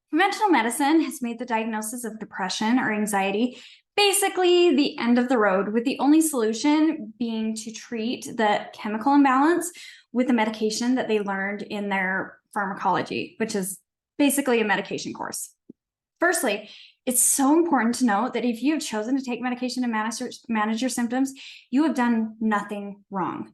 Conventional medicine has made the diagnosis of depression or anxiety basically the end of the road, with the only solution being to treat the chemical imbalance with the medication that they learned in their pharmacology, which is basically a medication course. Firstly, it's so important to note that if you've chosen to take medication to manage your symptoms, you have done nothing wrong.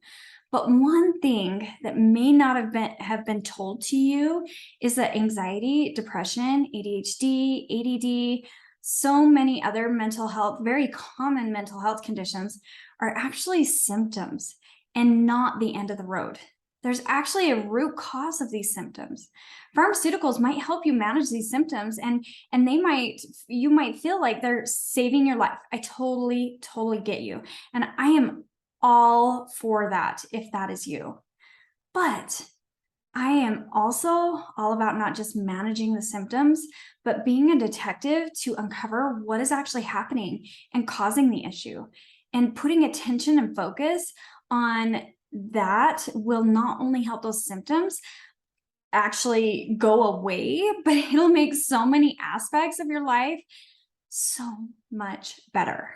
But one thing that may not have been told to you is that anxiety, depression, ADHD, ADD, so many other mental health, very common mental health conditions are actually symptoms and not the end of the road. There's actually a root cause of these symptoms. Pharmaceuticals might help you manage these symptoms, and you might feel like they're saving your life. I totally get you. And I am all for that if that is you. But I am also all about not just managing the symptoms, but being a detective to uncover what is actually happening and causing the issue. And putting attention and focus on that will not only help those symptoms actually go away, but it'll make so many aspects of your life so much better.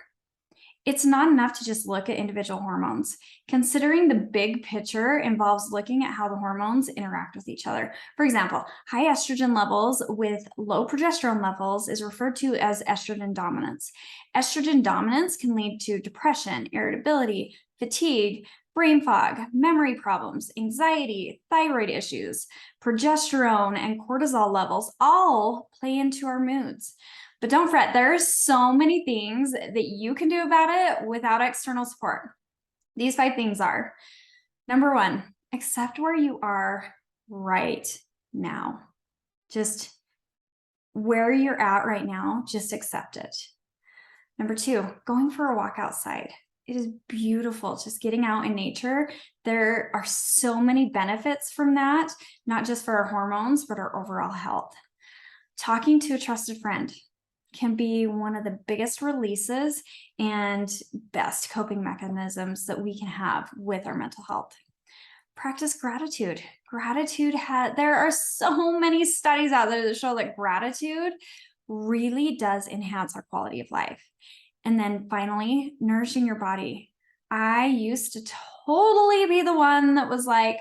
It's not enough to just look at individual hormones. Considering the big picture involves looking at how the hormones interact with each other. For example, high estrogen levels with low progesterone levels is referred to as estrogen dominance. Estrogen dominance can lead to depression, irritability, fatigue, brain fog, memory problems, anxiety, thyroid issues. Progesterone and cortisol levels all play into our moods. But don't fret, there's so many things that you can do about it without external support. These 5 things are: number 1, accept where you are right now. Just where you're at right now, just accept it. Number 2, going for a walk outside. It is beautiful just getting out in nature. There are so many benefits from that, not just for our hormones, but our overall health. Talking to a trusted friend can be one of the biggest releases and best coping mechanisms that we can have with our mental health. Practice gratitude. There are so many studies out there that show that gratitude really does enhance our quality of life. And then finally, nourishing your body. I used to totally be the one that was like,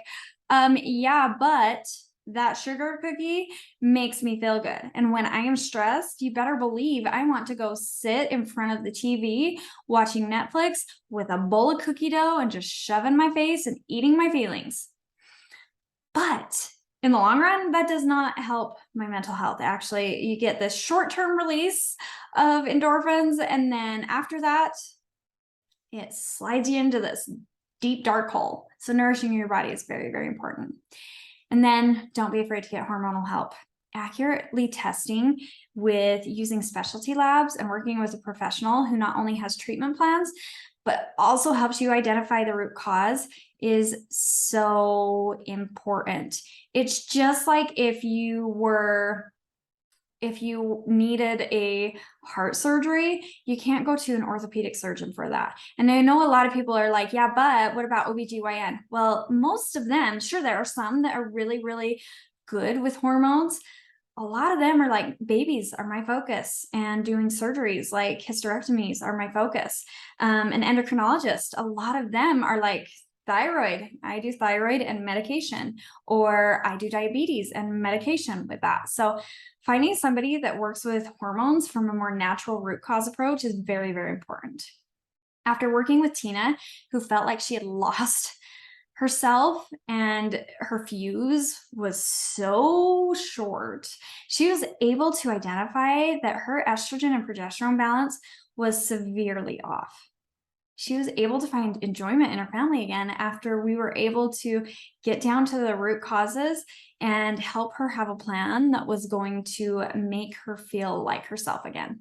yeah, but that sugar cookie makes me feel good. And when I am stressed, you better believe I want to go sit in front of the TV watching Netflix with a bowl of cookie dough and just shoving my face and eating my feelings. But in the long run, that does not help my mental health. Actually, you get this short-term release of endorphins, and then after that, it slides you into this deep, dark hole. So nourishing your body is very, very important. And then don't be afraid to get hormonal help. Accurately testing with using specialty labs and working with a professional who not only has treatment plans, but also helps you identify the root cause is so important. It's just like if you needed a heart surgery, you can't go to an orthopedic surgeon for that. And I know a lot of people are like, yeah, but what about OBGYN? Well, most of them, sure, there are some that are really, really good with hormones. A lot of them are like, babies are my focus, and doing surgeries like hysterectomies are my focus. An endocrinologist, a lot of them are like, thyroid, I do thyroid and medication, or I do diabetes and medication with that. So finding somebody that works with hormones from a more natural root cause approach is very, very important. After working with Tina, who felt like she had lost herself and her fuse was so short, she was able to identify that her estrogen and progesterone balance was severely off. She was able to find enjoyment in her family again after we were able to get down to the root causes and help her have a plan that was going to make her feel like herself again.